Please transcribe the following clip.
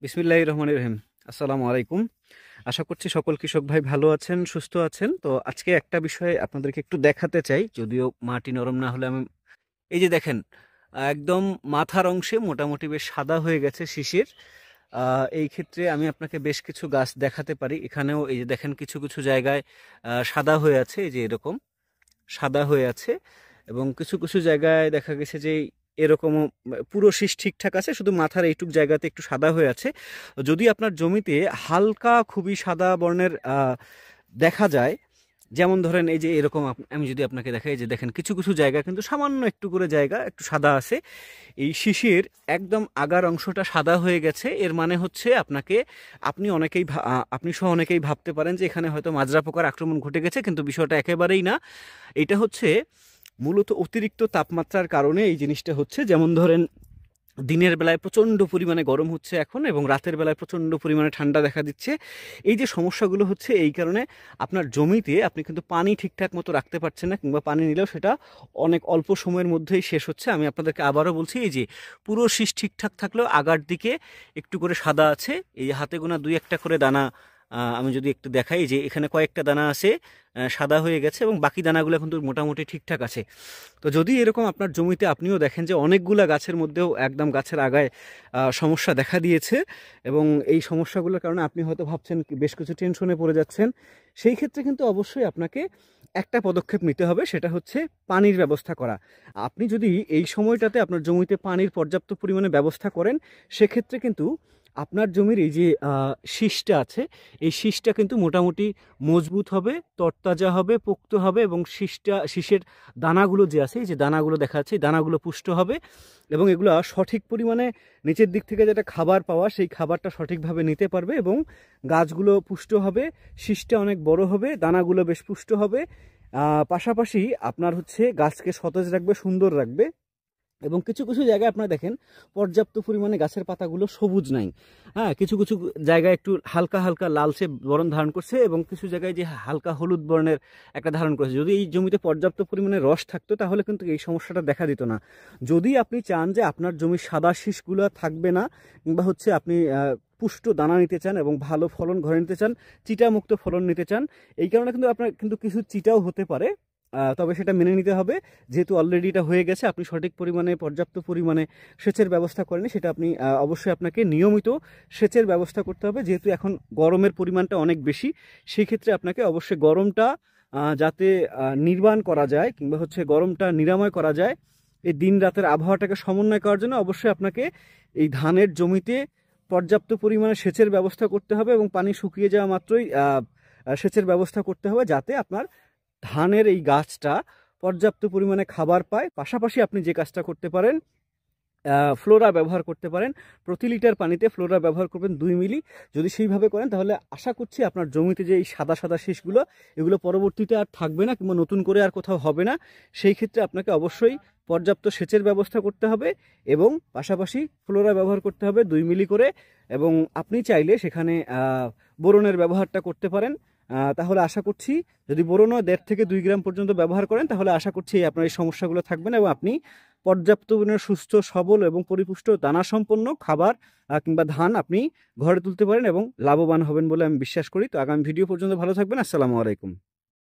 বিসমিল্লাহির রহমানির রহিম। আসসালামু আলাইকুম। আশা করছি সকল কৃষক ভাই ভালো আছেন, সুস্থ আছেন। তো আজকে একটা বিষয় আপনাদেরকে একটু দেখাতে চাই, যদিও মাটি নরম না হলে আমি এই যে দেখেন, একদম মাথার অংশে মোটামুটি বেশ সাদা হয়ে গেছে শিশির। এই ক্ষেত্রে আমি আপনাকে বেশ কিছু গাছ দেখাতে পারি। এখানেও এই যে দেখেন কিছু কিছু জায়গায় সাদা হয়ে আছে, এই যে এরকম সাদা হয়ে আছে, এবং কিছু কিছু জায়গায় দেখা গেছে যে এরকমও পুরো শীষ ঠিকঠাক আছে, শুধু মাথার এইটুক জায়গাতে একটু সাদা হয়ে আছে। যদি আপনার জমিতে হালকা খুবই সাদা বর্ণের দেখা যায়, যেমন ধরেন এই যে এরকম আমি যদি আপনাকে দেখাই, এই যে দেখেন কিছু কিছু জায়গা কিন্তু সামান্য একটু করে জায়গা একটু সাদা আছে, এই শিশির একদম আগার অংশটা সাদা হয়ে গেছে। এর মানে হচ্ছে আপনি সহ অনেকেই ভাবতে পারেন যে এখানে হয়তো মাজরা পোকার আক্রমণ ঘটে গেছে, কিন্তু বিষয়টা একেবারেই না। এটা হচ্ছে মূলত অতিরিক্ত তাপমাত্রার কারণে এই জিনিসটা হচ্ছে। যেমন ধরেন দিনের বেলায় প্রচণ্ড পরিমাণে গরম হচ্ছে এখন, এবং রাতের বেলায় প্রচণ্ড পরিমাণে ঠান্ডা দেখা দিচ্ছে। এই যে সমস্যাগুলো হচ্ছে, এই কারণে আপনার জমিতে আপনি কিন্তু পানি ঠিকঠাক মতো রাখতে পারছেন না, কিংবা পানি নিলেও সেটা অনেক অল্প সময়ের মধ্যেই শেষ হচ্ছে। আমি আপনাদেরকে আবারও বলছি, এই যে পুরো শীষ ঠিকঠাক থাকলেও আগার দিকে একটু করে সাদা আছে, এই হাতে গোনা দুই একটা করে দানা। আমি যদি একটু দেখাই, যে এখানে কয়েকটা দানা আছে সাদা হয়ে গেছে, এবং বাকি দানাগুলো কিন্তু মোটামুটি ঠিকঠাক আছে। তো যদি এরকম আপনার জমিতে আপনিও দেখেন যে অনেকগুলা গাছের মধ্যেও একদম গাছের আগায় সমস্যা দেখা দিয়েছে, এবং এই সমস্যাগুলোর কারণে আপনি হয়তো ভাবছেন বেশ কিছু টেনশনে পড়ে যাচ্ছেন, সেই ক্ষেত্রে কিন্তু অবশ্যই আপনাকে একটা পদক্ষেপ নিতে হবে, সেটা হচ্ছে পানির ব্যবস্থা করা। আপনি যদি এই সময়টাতে আপনার জমিতে পানির পর্যাপ্ত পরিমাণে ব্যবস্থা করেন, সেক্ষেত্রে কিন্তু আপনার জমির এই যে শীষটা আছে, এই শীষটা কিন্তু মোটামুটি মজবুত হবে, তরতাজা হবে, পোক্ত হবে, এবং শীষের দানাগুলো যে আছে, এই যে দানাগুলো দেখা যাচ্ছে, এই দানাগুলো পুষ্ট হবে, এবং এগুলো সঠিক পরিমাণে নিচের দিক থেকে যেটা খাবার পাওয়া, সেই খাবারটা সঠিকভাবে নিতে পারবে, এবং গাছগুলো পুষ্ট হবে, শীষটা অনেক বড় হবে, দানাগুলো বেশ পুষ্ট হবে। পাশাপাশি আপনার হচ্ছে গাছকে সতেজ রাখবে, সুন্দর রাখবে। এবং কিছু কিছু জায়গায় আপনারা দেখেন পর্যাপ্ত পরিমাণে গাছের পাতাগুলো সবুজ নাই। হ্যাঁ, কিছু কিছু জায়গায় একটু হালকা হালকা লালচে বর্ণ ধারণ করছে, এবং কিছু জায়গায় যে হালকা হলুদ বর্ণের একটা ধারণ করেছে। যদি এই জমিতে পর্যাপ্ত পরিমাণে রস থাকতো, তাহলে কিন্তু এই সমস্যাটা দেখা দিত না। যদি আপনি চান যে আপনার জমির সাদা শীষগুলো থাকবে না, কিংবা হচ্ছে আপনি পুষ্ট দানা নিতে চান এবং ভালো ফলন ঘরে নিতে চান, চিটামুক্ত ফলন নিতে চান, এই কারণে কিন্তু আপনার কিন্তু কিছু চিটাও হতে পারে। তবে সেটা মেনে নিতে হবে, যেহেতু অলরেডি এটা হয়ে গেছে, আপনি সঠিক পরিমাণে পর্যাপ্ত পরিমাণে সেচের ব্যবস্থা করেনি, সেটা আপনি অবশ্যই আপনাকে নিয়মিত সেচের ব্যবস্থা করতে হবে। যেহেতু এখন গরমের পরিমাণটা অনেক বেশি, সেই ক্ষেত্রে আপনাকে অবশ্যই গরমটা যাতে নির্বাণ করা যায়, কিংবা হচ্ছে গরমটা নিরাময় করা যায়, এই দিন রাতের আবহাওয়াটাকে সমন্বয় করার জন্য অবশ্যই আপনাকে এই ধানের জমিতে পর্যাপ্ত পরিমাণে সেচের ব্যবস্থা করতে হবে, এবং পানি শুকিয়ে যাওয়া মাত্রই সেচের ব্যবস্থা করতে হবে, যাতে আপনার ধানের এই গাছটা পর্যাপ্ত পরিমাণে খাবার পায়। পাশাপাশি আপনি যে কাজটা করতে পারেন, ফ্লোরা ব্যবহার করতে পারেন। প্রতি লিটার পানিতে ফ্লোরা ব্যবহার করবেন 2 মিলি। যদি সেইভাবে করেন, তাহলে আশা করছি আপনার জমিতে যে এই সাদা সাদা শীষগুলো, এগুলো পরবর্তীতে আর থাকবে না, কিংবা নতুন করে আর কোথাও হবে না। সেই ক্ষেত্রে আপনাকে অবশ্যই পর্যাপ্ত সেচের ব্যবস্থা করতে হবে, এবং পাশাপাশি ফ্লোরা ব্যবহার করতে হবে 2 মিলি করে। এবং আপনি চাইলে সেখানে বোরনের ব্যবহারটা করতে পারেন। তাহলে আশা করছি, যদি বোরনও 1.5 থেকে 2 গ্রাম পর্যন্ত ব্যবহার করেন, তাহলে আশা করছি আপনার এই সমস্যাগুলো থাকবে না, এবং আপনি পর্যাপ্ত পরিমাণে সুস্থ সবল এবং পরিপুষ্ট দানা সম্পন্ন খাবার কিংবা ধান আপনি ঘরে তুলতে পারেন, এবং লাভবান হবেন বলে আমি বিশ্বাস করি। তো আগামী ভিডিও পর্যন্ত ভালো থাকবেন। আসসালামু আলাইকুম।